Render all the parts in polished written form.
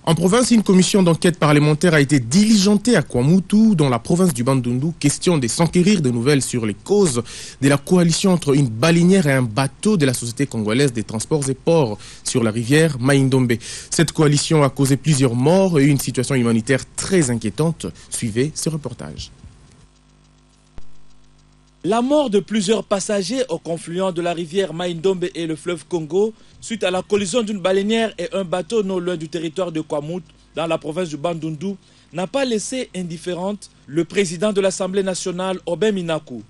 En province, une commission d'enquête parlementaire a été diligentée à Kwamutu, dans la province du Bandundu, question de s'enquérir de nouvelles sur les causes de la coalition entre une baleinière et un bateau de la Société congolaise des transports et ports sur la rivière Mai-Ndombe. Cette coalition a causé plusieurs morts et une situation humanitaire très inquiétante. Suivez ce reportage. La mort de plusieurs passagers au confluent de la rivière Mai-Ndombe et le fleuve Congo suite à la collision d'une baleinière et un bateau non loin du territoire de Kwamutu dans la province du Bandundu n'a pas laissé indifférente le président de l'Assemblée nationale, Aubin Minaku.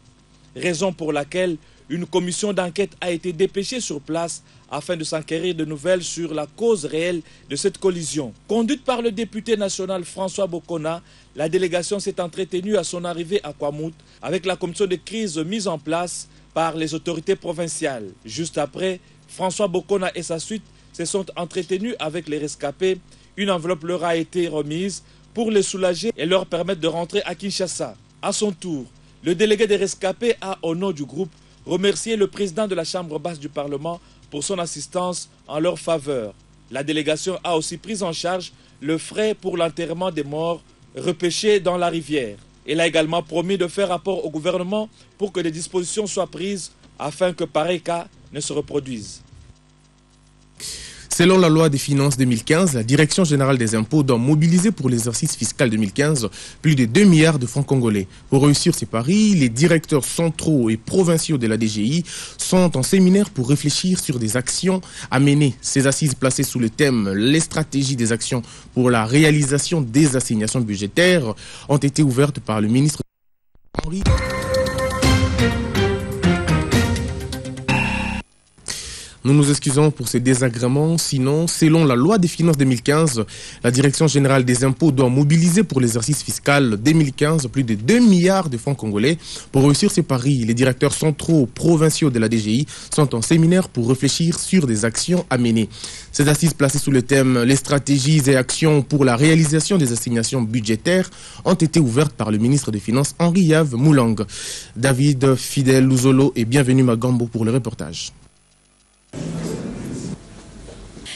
Raison pour laquelle une commission d'enquête a été dépêchée sur place afin de s'enquérir de nouvelles sur la cause réelle de cette collision. Conduite par le député national François Bokona, la délégation s'est entretenue à son arrivée à Kwamutu avec la commission de crise mise en place par les autorités provinciales. Juste après, François Bokona et sa suite se sont entretenus avec les rescapés. Une enveloppe leur a été remise pour les soulager et leur permettre de rentrer à Kinshasa. À son tour, le délégué des rescapés a, au nom du groupe, remercié le président de la Chambre basse du Parlement pour son assistance en leur faveur. La délégation a aussi pris en charge le frais pour l'enterrement des morts repêchés dans la rivière. Elle a également promis de faire rapport au gouvernement pour que des dispositions soient prises afin que pareil cas ne se reproduise. Selon la loi des finances 2015, la Direction générale des impôts doit mobiliser pour l'exercice fiscal 2015 plus de 2 milliards de francs congolais. Pour réussir ces paris, les directeurs centraux et provinciaux de la DGI sont en séminaire pour réfléchir sur des actions à mener. Ces assises placées sous le thème « Les stratégies des actions pour la réalisation des assignations budgétaires » ont été ouvertes par le ministre Henri. Nous nous excusons pour ces désagréments, sinon, selon la loi des finances 2015, la Direction générale des impôts doit mobiliser pour l'exercice fiscal 2015 plus de 2 milliards de francs congolais. Pour réussir ces paris, les directeurs centraux provinciaux de la DGI sont en séminaire pour réfléchir sur des actions à mener. Ces assises placées sous le thème « Les stratégies et actions pour la réalisation des assignations budgétaires » ont été ouvertes par le ministre des Finances Henri-Yves Moulang. David Fidel Luzolo et bienvenue Magambo pour le reportage.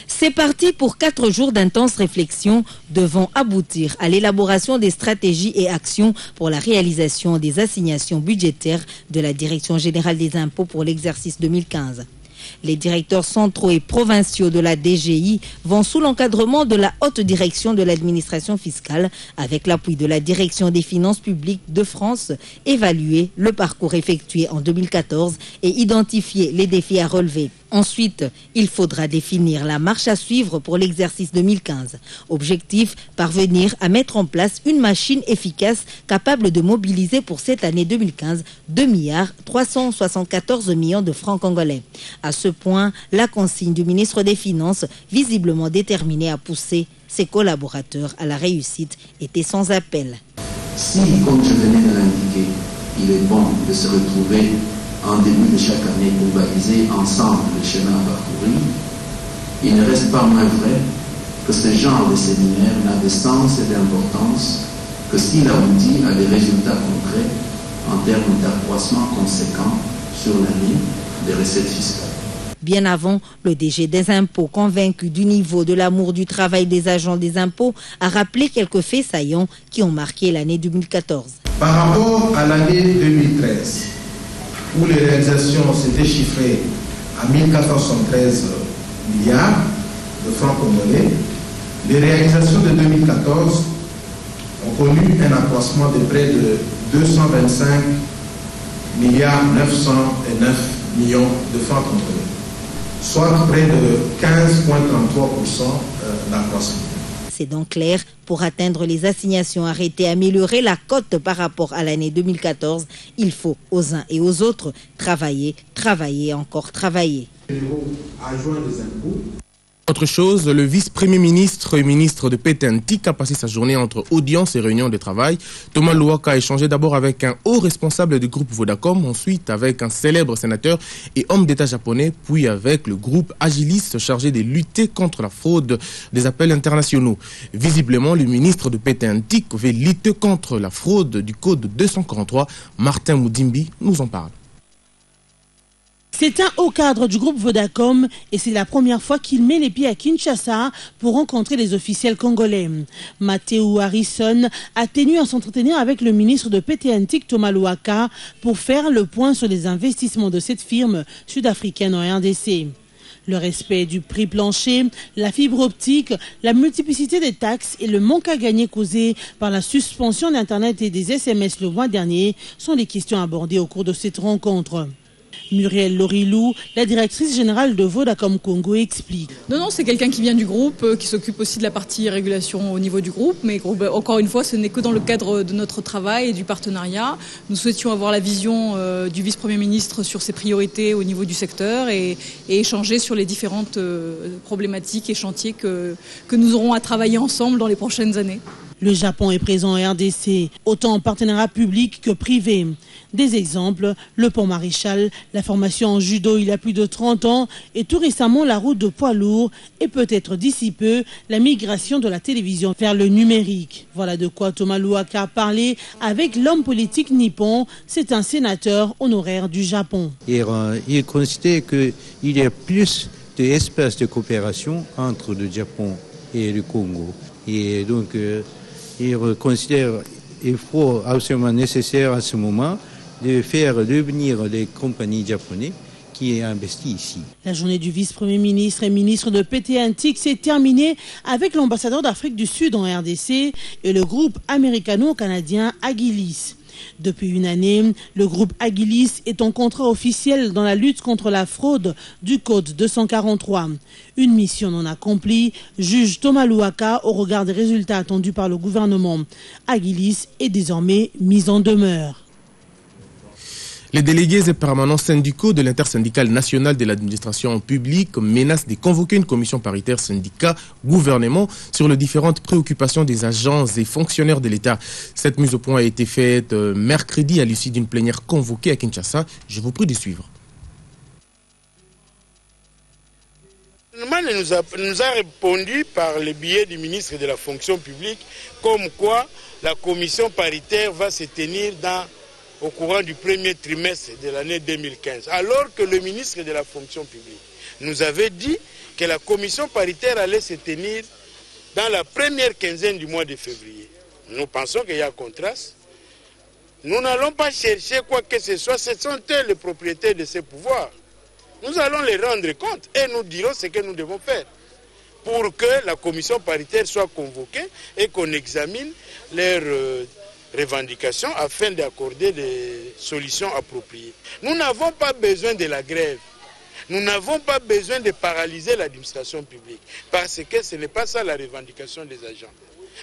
C'est parti pour 4 jours d'intenses réflexions devant aboutir à l'élaboration des stratégies et actions pour la réalisation des assignations budgétaires de la Direction générale des impôts pour l'exercice 2015. Les directeurs centraux et provinciaux de la DGI vont sous l'encadrement de la haute direction de l'administration fiscale avec l'appui de la direction des finances publiques de France évaluer le parcours effectué en 2014 et identifier les défis à relever. Ensuite, il faudra définir la marche à suivre pour l'exercice 2015. Objectif, parvenir à mettre en place une machine efficace capable de mobiliser pour cette année 2015 2 milliards 374 millions de francs congolais. À ce point, la consigne du ministre des Finances, visiblement déterminé à pousser ses collaborateurs à la réussite, était sans appel. Si, comme je venais de l'indiquer, il est bon de se retrouver en début de chaque année pour baliser ensemble le chemin à parcourir, il ne reste pas moins vrai que ce genre de séminaire n'a de sens et d'importance que s'il aboutit à des résultats concrets en termes d'accroissement conséquent sur l'année des recettes fiscales. Bien avant, le DG des impôts, convaincu du niveau de l'amour du travail des agents des impôts, a rappelé quelques faits saillants qui ont marqué l'année 2014. Par rapport à l'année 2013, où les réalisations s'étaient chiffrées à 1473 milliards de francs congolais, les réalisations de 2014 ont connu un accroissement de près de 225 milliards 909 millions de francs congolais, soit près de 15,33% d'accroissement. C'est donc clair, pour atteindre les assignations arrêtées et améliorer la cote par rapport à l'année 2014, il faut aux uns et aux autres travailler, travailler et encore travailler. Autre chose, le vice-premier ministre et ministre de Pétentique a passé sa journée entre audiences et réunions de travail. Thomas Louaka a échangé d'abord avec un haut responsable du groupe Vodacom, ensuite avec un célèbre sénateur et homme d'État japonais, puis avec le groupe Agilis chargé de lutter contre la fraude des appels internationaux. Visiblement, le ministre de Pétentique veut lutter contre la fraude du code 243. Martin Moudimbi nous en parle. C'est un haut cadre du groupe Vodacom et c'est la première fois qu'il met les pieds à Kinshasa pour rencontrer les officiels congolais. Mathéo Harrison a tenu à s'entretenir avec le ministre de PT&TIC Thomas Louaka pour faire le point sur les investissements de cette firme sud-africaine en RDC. Le respect du prix plancher, la fibre optique, la multiplicité des taxes et le manque à gagner causé par la suspension d'Internet et des SMS le mois dernier sont les questions abordées au cours de cette rencontre. Muriel Lorilou, la directrice générale de Vodacom Congo, explique. Non, c'est quelqu'un qui vient du groupe, qui s'occupe aussi de la partie régulation au niveau du groupe. Mais encore une fois, ce n'est que dans le cadre de notre travail et du partenariat. Nous souhaitions avoir la vision du vice-premier ministre sur ses priorités au niveau du secteur et échanger sur les différentes problématiques et chantiers que nous aurons à travailler ensemble dans les prochaines années. Le Japon est présent en RDC, autant en partenariat public que privé. Des exemples, le pont Maréchal, la formation en judo il y a plus de 30 ans et tout récemment la route de poids lourds et peut-être d'ici peu la migration de la télévision vers le numérique. Voilà de quoi Thomas Louaka a parlé avec l'homme politique nippon, c'est un sénateur honoraire du Japon. Il considère qu'il y a plus d'espace de coopération entre le Japon et le Congo. Et donc, il considère qu'il faut absolument nécessaire à ce moment de faire devenir les compagnies japonaises qui investissent ici. La journée du vice-premier ministre et ministre de PT&TIC s'est terminée avec l'ambassadeur d'Afrique du Sud en RDC et le groupe américano-canadien Agilis. Depuis une année, le groupe Agilis est en contrat officiel dans la lutte contre la fraude du Code 243. Une mission non accomplie, juge Thomas Louaka au regard des résultats attendus par le gouvernement. Agilis est désormais mis en demeure. Les délégués et permanents syndicaux de l'intersyndicale nationale de l'administration publique menacent de convoquer une commission paritaire syndicat-gouvernement sur les différentes préoccupations des agents et fonctionnaires de l'État. Cette mise au point a été faite mercredi à l'issue d'une plénière convoquée à Kinshasa. Je vous prie de suivre. Le nous a répondu par le biais du ministre de la fonction publique comme quoi la commission paritaire va se tenir au courant du premier trimestre de l'année 2015, alors que le ministre de la fonction publique nous avait dit que la commission paritaire allait se tenir dans la première quinzaine du mois de février. Nous pensons qu'il y a contraste. Nous n'allons pas chercher quoi que ce soit, ce sont eux les propriétaires de ces pouvoirs. Nous allons les rendre compte et nous dirons ce que nous devons faire pour que la commission paritaire soit convoquée et qu'on examine leurs revendications afin d'accorder des solutions appropriées. Nous n'avons pas besoin de la grève. Nous n'avons pas besoin de paralyser l'administration publique parce que ce n'est pas ça la revendication des agents.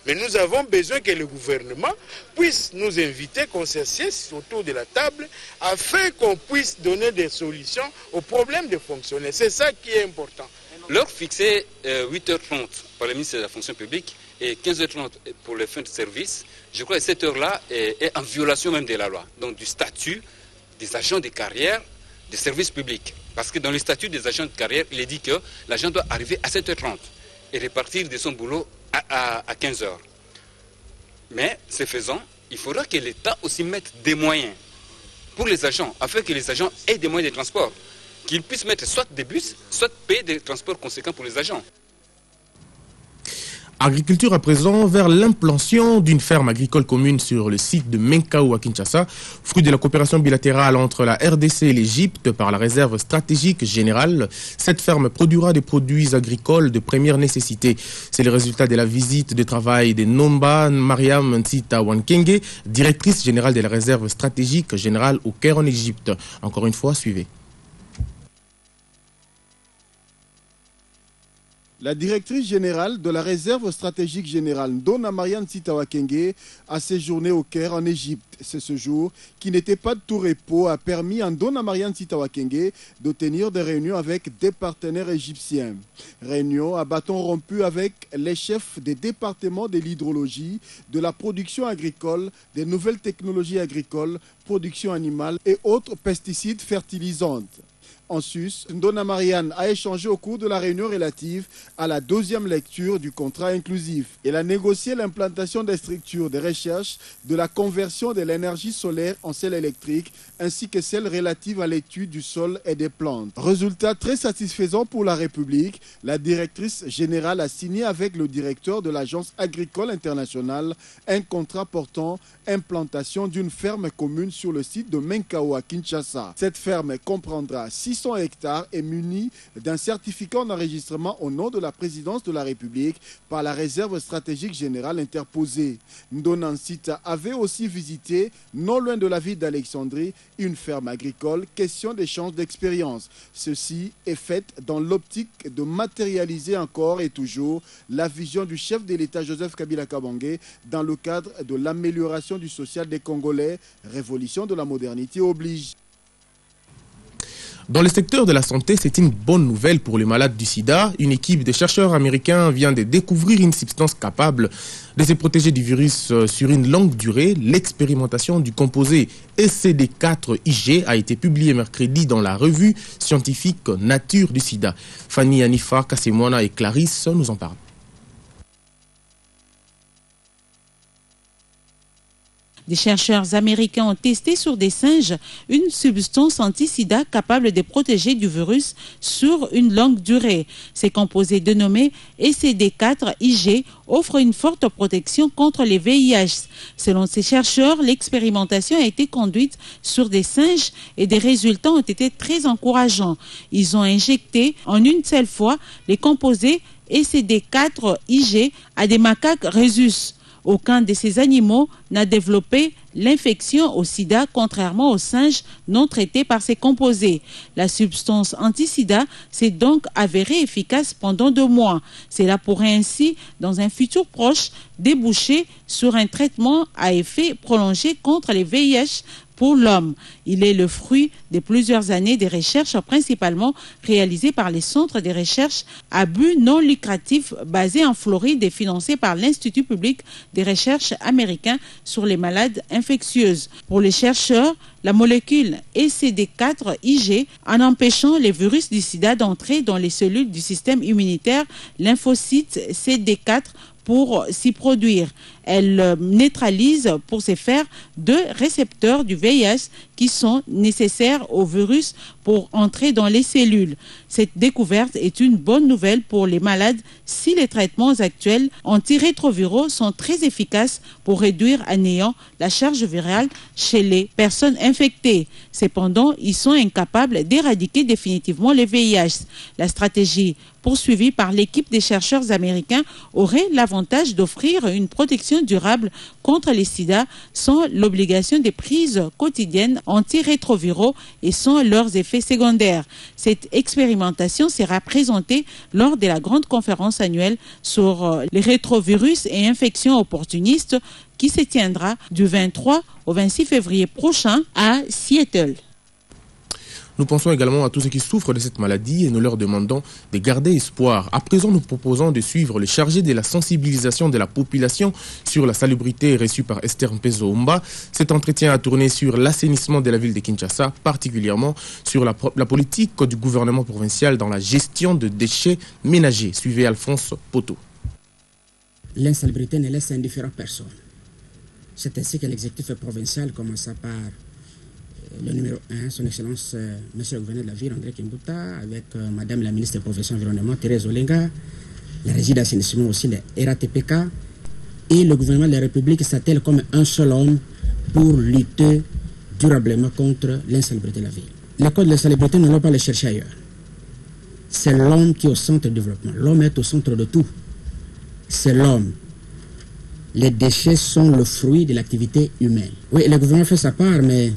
Mais nous avons besoin que le gouvernement puisse nous inviter, qu'on s'assiette autour de la table afin qu'on puisse donner des solutions aux problèmes des fonctionnaires. C'est ça qui est important. L'heure fixée 8h30 par le ministre de la fonction publique et 15h30 pour les fins de service, je crois que cette heure-là est en violation même de la loi, donc du statut des agents de carrière des services publics. Parce que dans le statut des agents de carrière, il est dit que l'agent doit arriver à 7h30 et repartir de son boulot à 15h. Mais, ce faisant, il faudra que l'État aussi mette des moyens pour les agents, afin que les agents aient des moyens de transport, qu'ils puissent mettre soit des bus, soit payer des transports conséquents pour les agents. Agriculture à présent vers l'implantation d'une ferme agricole commune sur le site de Menkao à Kinshasa, fruit de la coopération bilatérale entre la RDC et l'Égypte par la réserve stratégique générale. Cette ferme produira des produits agricoles de première nécessité. C'est le résultat de la visite de travail de Nomba Mariam Ntita Wankenge, directrice générale de la réserve stratégique générale au Caire en Égypte. Encore une fois, suivez. La directrice générale de la réserve stratégique générale Ndona Mariam Ntita Wankenge a séjourné au Caire en Égypte. C'est ce jour qui n'était pas de tout repos a permis à Ndona Mariam Ntita Wankenge de tenir des réunions avec des partenaires égyptiens. Réunions à bâton rompu avec les chefs des départements de l'hydrologie, de la production agricole, des nouvelles technologies agricoles, production animale et autres pesticides fertilisantes. En sus, Ndona Marianne a échangé au cours de la réunion relative à la deuxième lecture du contrat inclusif. Elle a négocié l'implantation des structures de recherche de la conversion de l'énergie solaire en celle électrique ainsi que celle relative à l'étude du sol et des plantes. Résultat très satisfaisant pour la République, la directrice générale a signé avec le directeur de l'Agence agricole internationale un contrat portant implantation d'une ferme commune sur le site de Menkao à Kinshasa. Cette ferme comprendra 600 hectares et munie d'un certificat d'enregistrement au nom de la présidence de la République par la réserve stratégique générale interposée. Ndona Nsita avait aussi visité, non loin de la ville d'Alexandrie, une ferme agricole, question d'échange d'expérience. Ceci est fait dans l'optique de matérialiser encore et toujours la vision du chef de l'État Joseph Kabila Kabange dans le cadre de l'amélioration du social des Congolais. Révolution de la modernité oblige. Dans le secteur de la santé, c'est une bonne nouvelle pour les malades du sida. Une équipe de chercheurs américains vient de découvrir une substance capable de se protéger du virus sur une longue durée. L'expérimentation du composé SCD4IG a été publiée mercredi dans la revue scientifique Nature du sida. Fanny Anifa, Kassemwana et Clarisse nous en parlent. Des chercheurs américains ont testé sur des singes une substance anti-sida capable de protéger du virus sur une longue durée. Ces composés dénommés SCD4IG offrent une forte protection contre les VIH. Selon ces chercheurs, l'expérimentation a été conduite sur des singes et des résultats ont été très encourageants. Ils ont injecté en une seule fois les composés SCD4IG à des macaques rhésus. Aucun de ces animaux n'a développé l'infection au sida, contrairement aux singes non traités par ces composés. La substance anti-sida s'est donc avérée efficace pendant 2 mois. Cela pourrait ainsi, dans un futur proche, déboucher sur un traitement à effet prolongé contre les VIH pour l'homme. Il est le fruit de plusieurs années de recherches principalement réalisées par les centres de recherche à but non lucratif basés en Floride et financés par l'Institut public de recherche américain sur les malades infectieuses. Pour les chercheurs, la molécule SCD4IG, en empêchant les virus du sida d'entrer dans les cellules du système immunitaire, lymphocytes CD4, pour s'y produire. Elle neutralise pour ce faire 2 récepteurs du VIH qui sont nécessaires au virus pour entrer dans les cellules. Cette découverte est une bonne nouvelle pour les malades si les traitements actuels antirétroviraux sont très efficaces pour réduire à néant la charge virale chez les personnes infectées. Cependant, ils sont incapables d'éradiquer définitivement le VIH. La stratégie poursuivie par l'équipe des chercheurs américains aurait l'avantage d'offrir une protection durable contre les sida sans l'obligation des prises quotidiennes antirétroviraux et sans leurs effets secondaires. Cette expérimentation sera présentée lors de la grande conférence annuelle sur les rétrovirus et infections opportunistes qui se tiendra du 23 au 26 février prochain à Seattle. Nous pensons également à tous ceux qui souffrent de cette maladie et nous leur demandons de garder espoir. À présent, nous proposons de suivre le chargé de la sensibilisation de la population sur la salubrité reçu par Esther Mpezo-Omba. Cet entretien a tourné sur l'assainissement de la ville de Kinshasa, particulièrement sur la politique du gouvernement provincial dans la gestion de déchets ménagers. Suivez Alphonse Poto. L'insalubrité ne laisse indifférent personne. C'est ainsi que l'exécutif provincial commença par le numéro 1, son Excellence, Monsieur le gouverneur de la ville, André Kimbuta, avec Madame la ministre de la Profession environnement, Thérèse Olenga, la régie d'assainissement aussi, le RATPK, et le gouvernement de la République s'attelle comme un seul homme pour lutter durablement contre l'insalubrité de la ville. Les codes de l'insalubrité, nous n'allons pas les chercher ailleurs. C'est l'homme qui est au centre du développement. L'homme est au centre de tout. C'est l'homme. Les déchets sont le fruit de l'activité humaine. Oui, le gouvernement fait sa part, mais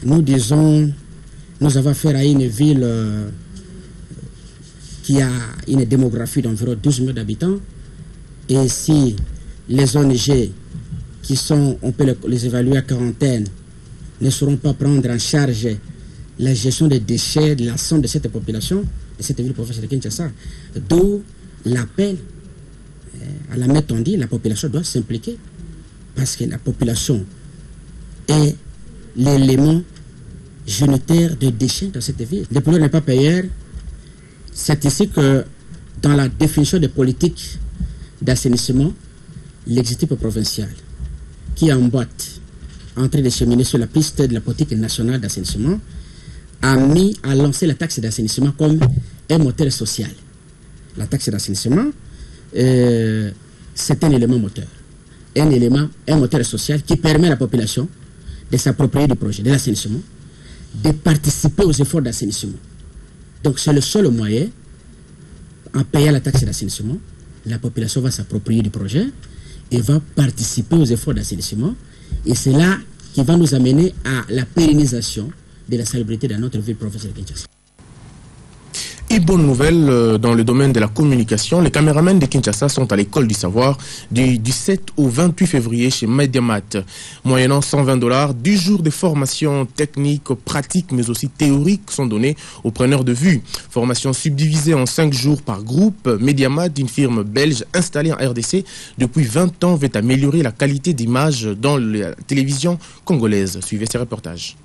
nous disons, nous avons affaire à une ville qui a une démographie d'environ 12 millions d'habitants. Et si les ONG qui sont, on peut les évaluer à quarantaine, ne sauront pas prendre en charge la gestion des déchets de l'ensemble de cette population, de cette ville provinciale de Kinshasa, d'où l'appel à la mettre en dit, la population doit s'impliquer parce que la population est l'élément géniteur de déchets dans cette ville. Le pollueur n'est pas payeur. C'est ici que, dans la définition des politiques d'assainissement, l'exécutif provincial, qui emboîte en train de cheminer sur la piste de la politique nationale d'assainissement, a lancé la taxe d'assainissement comme un moteur social. La taxe d'assainissement, c'est un élément moteur. Un moteur social qui permet à la population de s'approprier du projet de l'assainissement, de participer aux efforts d'assainissement. Donc c'est le seul moyen, en payant la taxe d'assainissement, la population va s'approprier du projet et va participer aux efforts d'assainissement. Et c'est là qui va nous amener à la pérennisation de la salubrité dans notre ville provinciale de Kinshasa. Et bonne nouvelle dans le domaine de la communication, les caméramans de Kinshasa sont à l'école du savoir du 17 au 28 février chez Mediamat. Moyennant $120, 10 jours de formation technique, pratique mais aussi théorique sont donnés aux preneurs de vue. Formation subdivisée en 5 jours par groupe. Mediamat, une firme belge installée en RDC depuis 20 ans, veut améliorer la qualité d'image dans la télévision congolaise. Suivez ces reportages.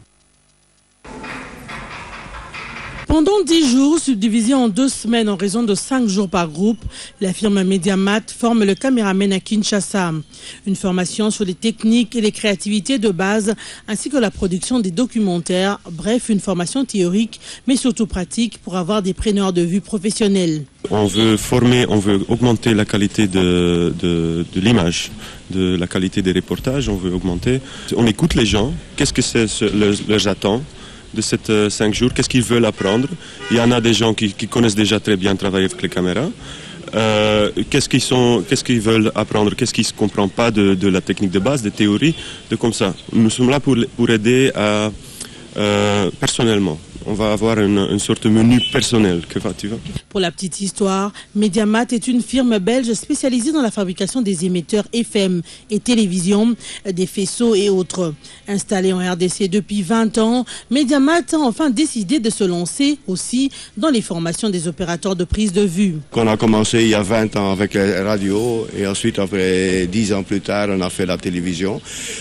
Pendant 10 jours, subdivisés en 2 semaines en raison de 5 jours par groupe, la firme Mediamat forme le caméraman à Kinshasa. Une formation sur les techniques et les créativités de base, ainsi que la production des documentaires. Bref, une formation théorique, mais surtout pratique pour avoir des preneurs de vue professionnels. On veut former, on veut augmenter la qualité de l'image, de la qualité des reportages, on veut augmenter. On écoute les gens, qu'est-ce que c'est leurs attentes de ces 5 jours, qu'est-ce qu'ils veulent apprendre. Il y en a des gens qui connaissent déjà très bien travailler avec les caméras. Qu'est-ce qu'ils veulent apprendre, qu'est-ce qu'ils ne comprennent pas de la technique de base, de théorie, de comme ça. Nous sommes là pour aider personnellement. On va avoir une sorte de menu personnel. Tu vois. Pour la petite histoire, Mediamat est une firme belge spécialisée dans la fabrication des émetteurs FM et télévision, des faisceaux et autres. Installée en RDC depuis 20 ans, Mediamat a enfin décidé de se lancer aussi dans les formations des opérateurs de prise de vue. On a commencé il y a 20 ans avec la radio et ensuite, après 10 ans plus tard, on a fait la télévision.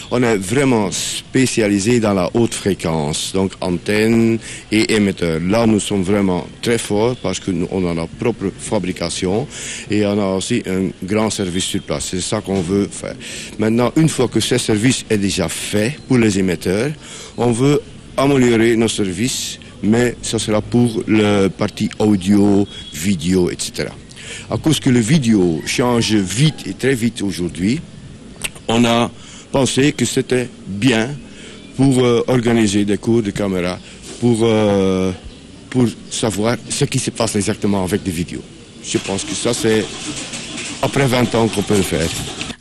On est vraiment spécialisé dans la haute fréquence, donc antenne et émetteurs. Là, nous sommes vraiment très forts parce qu'on a notre propre fabrication et on a aussi un grand service sur place. C'est ça qu'on veut faire. Maintenant, une fois que ce service est déjà fait pour les émetteurs, on veut améliorer nos services, mais ça sera pour la partie audio, vidéo, etc. À cause que le vidéo change vite et très vite aujourd'hui, on a pensé que c'était bien pour organiser des cours de caméra pour savoir ce qui se passe exactement avec des vidéos. Je pense que ça, c'est après 20 ans qu'on peut le faire.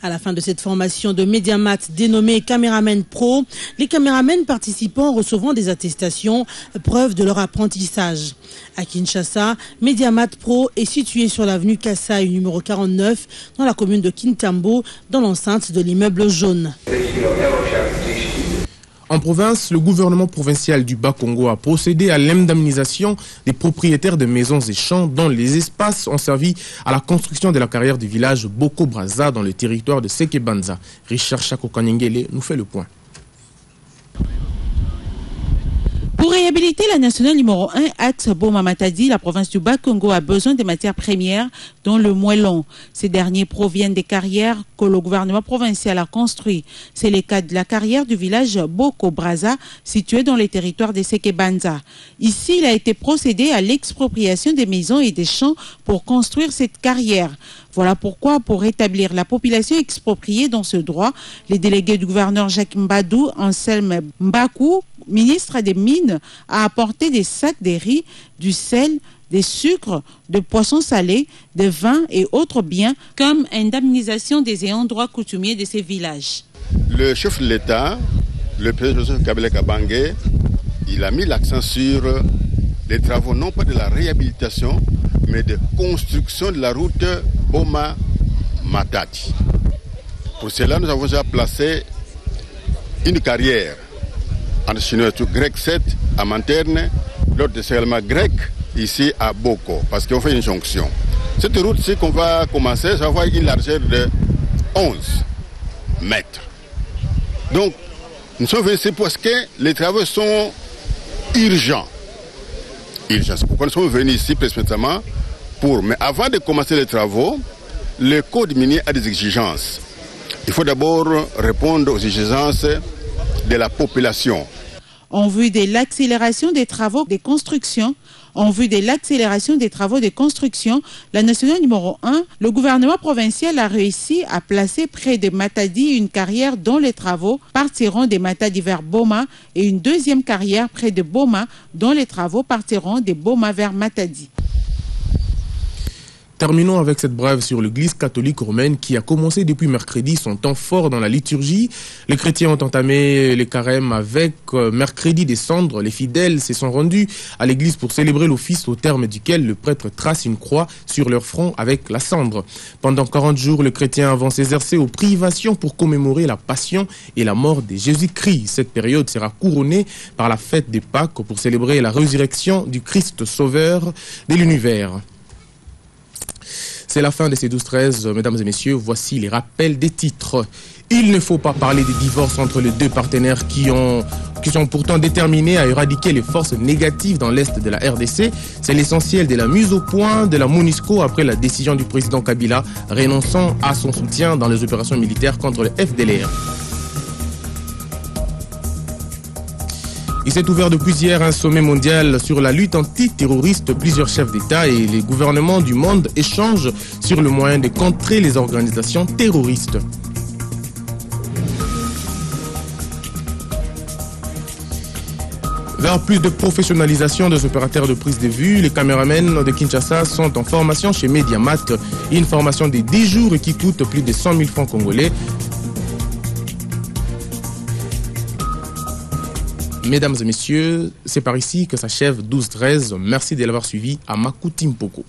À la fin de cette formation de Mediamat dénommée Caméraman Pro, les caméramans participants recevront des attestations, preuve de leur apprentissage. À Kinshasa, Mediamat Pro est situé sur l'avenue Kassai numéro 49 dans la commune de Kintambo, dans l'enceinte de l'immeuble jaune. En province, le gouvernement provincial du Bas-Congo a procédé à l'indemnisation des propriétaires de maisons et champs dont les espaces ont servi à la construction de la carrière du village Boko Braza dans le territoire de Sekebanza. Richard Chakokanyengele nous fait le point. Pour réhabiliter la nationale numéro 1, axe Boma-Matadi, la province du Bas-Congo a besoin de matières premières, dont le moellon. Ces derniers proviennent des carrières que le gouvernement provincial a construites. C'est le cas de la carrière du village Boko Braza, situé dans les territoires de Sekebanza. Ici, il a été procédé à l'expropriation des maisons et des champs pour construire cette carrière. Voilà pourquoi, pour rétablir la population expropriée dans ce droit, les délégués du gouverneur Jacques Mbadou, Anselme Mbakou, ministre des Mines, a apporté des sacs de riz, du sel, des sucres, de poissons salés, de vins et autres biens comme indemnisation des ayants droit coutumiers de ces villages. Le chef de l'État, le président Kabila Kabange, il a mis l'accent sur les travaux non pas de la réhabilitation, mais de construction de la route Boma-Matadi. Pour cela, nous avons déjà placé une carrière entre chinois grec 7 à Manterne, l'autre de Selma grec ici à Boko, parce qu'on fait une jonction. Cette route-ci qu'on va commencer, ça va avoir une largeur de 11 mètres. Donc, nous sommes venus ici parce que les travaux sont urgent. C'est pourquoi nous sommes venus ici précisément mais avant de commencer les travaux, le code minier a des exigences. Il faut d'abord répondre aux exigences de la population. En vue de l'accélération des travaux de construction, la nationale numéro 1, le gouvernement provincial a réussi à placer près de Matadi une carrière dont les travaux partiront de Matadi vers Boma et une deuxième carrière près de Boma dont les travaux partiront de Boma vers Matadi. Terminons avec cette brève sur l'église catholique romaine qui a commencé depuis mercredi son temps fort dans la liturgie. Les chrétiens ont entamé les carêmes avec mercredi des cendres. Les fidèles se sont rendus à l'église pour célébrer l'office au terme duquel le prêtre trace une croix sur leur front avec la cendre. Pendant 40 jours, les chrétiens vont s'exercer aux privations pour commémorer la passion et la mort de Jésus-Christ. Cette période sera couronnée par la fête des Pâques pour célébrer la résurrection du Christ sauveur de l'univers. C'est la fin de ces 12-13, mesdames et messieurs. Voici les rappels des titres. Il ne faut pas parler des divorces entre les deux partenaires qui sont pourtant déterminés à éradiquer les forces négatives dans l'Est de la RDC. C'est l'essentiel de la mise au point de la MONUSCO après la décision du président Kabila renonçant à son soutien dans les opérations militaires contre le FDLR. Il s'est ouvert depuis hier un sommet mondial sur la lutte antiterroriste. Plusieurs chefs d'État et les gouvernements du monde échangent sur le moyen de contrer les organisations terroristes. Vers plus de professionnalisation des opérateurs de prise de vue, les caméramens de Kinshasa sont en formation chez Mediamat. Une formation de 10 jours qui coûte plus de 100 000 francs congolais. Mesdames et messieurs, c'est par ici que s'achève 12-13. Merci de l'avoir suivi à Makuti Mpoko.